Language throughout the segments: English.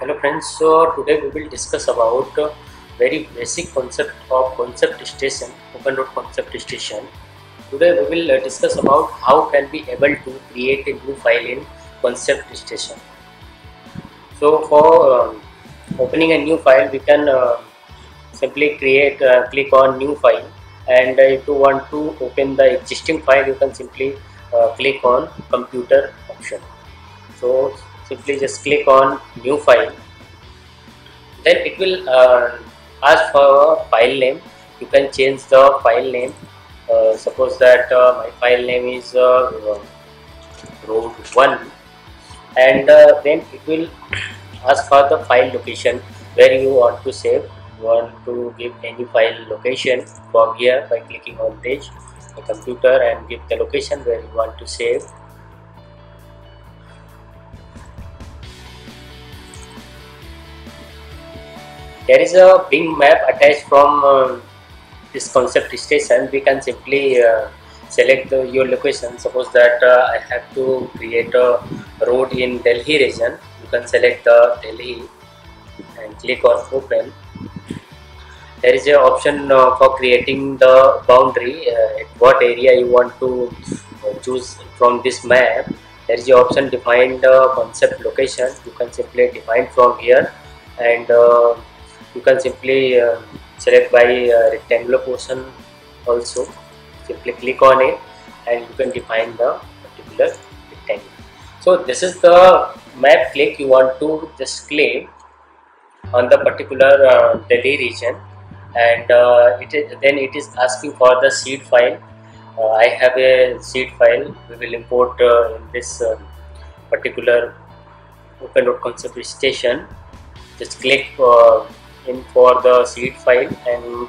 Hello friends, so today we will discuss about very basic concept of concept station, open road concept station. Today we will discuss about how can we able to create a new file in concept station. So for opening a new file, we can simply click on new file, and if you want to open the existing file, you can simply click on computer option. So simply just click on new file, then it will ask for a file name. You can change the file name. Suppose that my file name is road 1, and then it will ask for the file location where you want to save. You want to give any file location from here by clicking on page the computer and give the location where you want to save. There is a Bing map attached from this concept station. We can simply select your location. Suppose that I have to create a road in Delhi region. You can select Delhi and click on open. There is an option for creating the boundary, at what area you want to choose from this map. There is an option define the concept location. You can simply define from here, and you can simply select by rectangular portion also. Simply click on it and you can define the particular rectangle. So this is the map click. You want to just click on the particular Delhi region, and then it is asking for the seed file. I have a seed file. We will import in this particular open road concept station. Just click in for the seed file and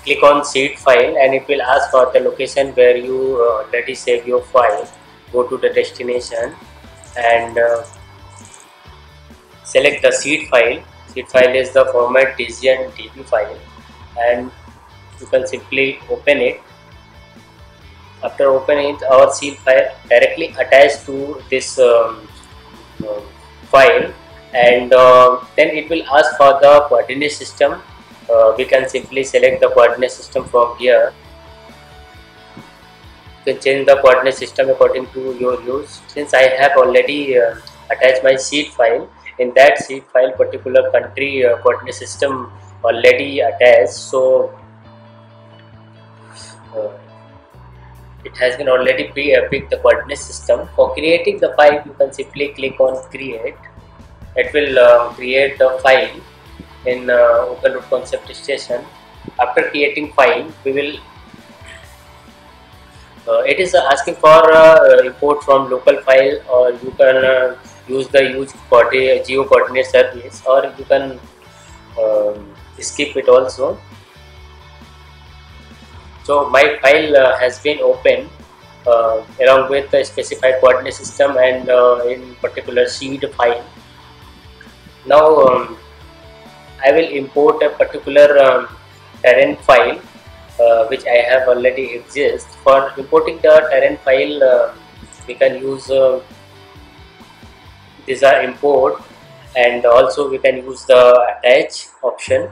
click on seed file, and it will ask for the location where you already save your file. Go to the destination and select the seed file. Seed file is the format DCN DB file, and you can simply open it. After opening it, our seed file directly attached to this file, and then it will ask for the coordinate system. We can simply select the coordinate system from here. You can change the coordinate system according to your use. Since I have already attached my seed file, in that seed file particular country coordinate system already attached, so it has been already pre-picked the coordinate system. For creating the file, you can simply click on create. It will create the file in open road concept station. After creating file, we will it is asking for import from local file, or you can use the geo coordinate service, or you can skip it also. So my file has been opened along with the specified coordinate system and in particular seed file. Now I will import a particular terrain file which I have already exist. For importing the terrain file, we can use these are import, and also we can use the attach option.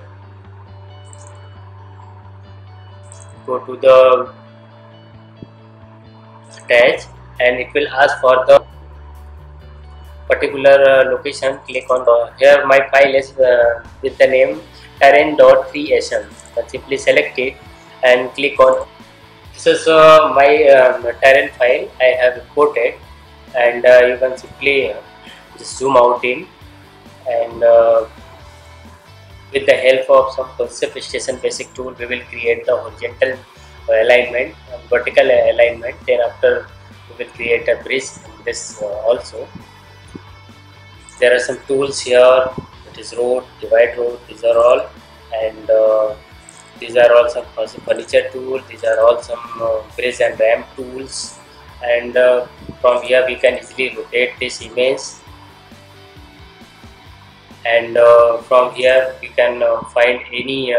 Go to the attach, and it will ask for the particular location. Click on here. My file is with the name terrain.3sm. Simply select it and click on. This is my terrain file I have imported, and you can simply just zoom out in, and with the help of some concept station basic tool, we will create the horizontal alignment and vertical alignment. Then after, we will create a bridge in this also. There are some tools here. It is road, divide road. These are all, and these are all some furniture tools. These are all some bridge and ramp tools, and from here we can easily rotate this image, and from here we can find any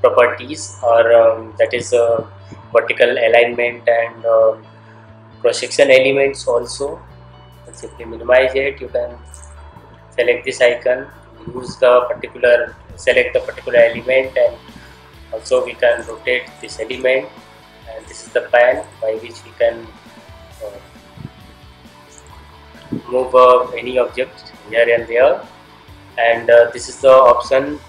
properties, or that is vertical alignment and cross section elements also. can simply minimize it. You can select this icon, use the particular, select the particular element, and also we can rotate this element, and this is the pan by which we can move any object here and there. And this is the option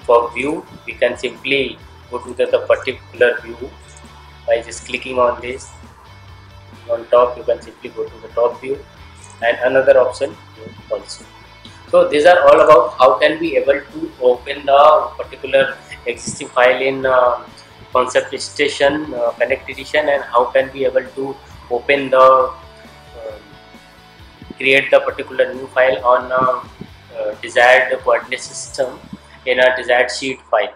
for view. We can simply go to the particular view by just clicking on this. On top, you can simply go to the top view, and another option also. So these are all about how can we able to open the particular existing file in Concept Station Connect Edition, and how can we able to open the create the particular new file on desired coordinate system in a desired sheet file.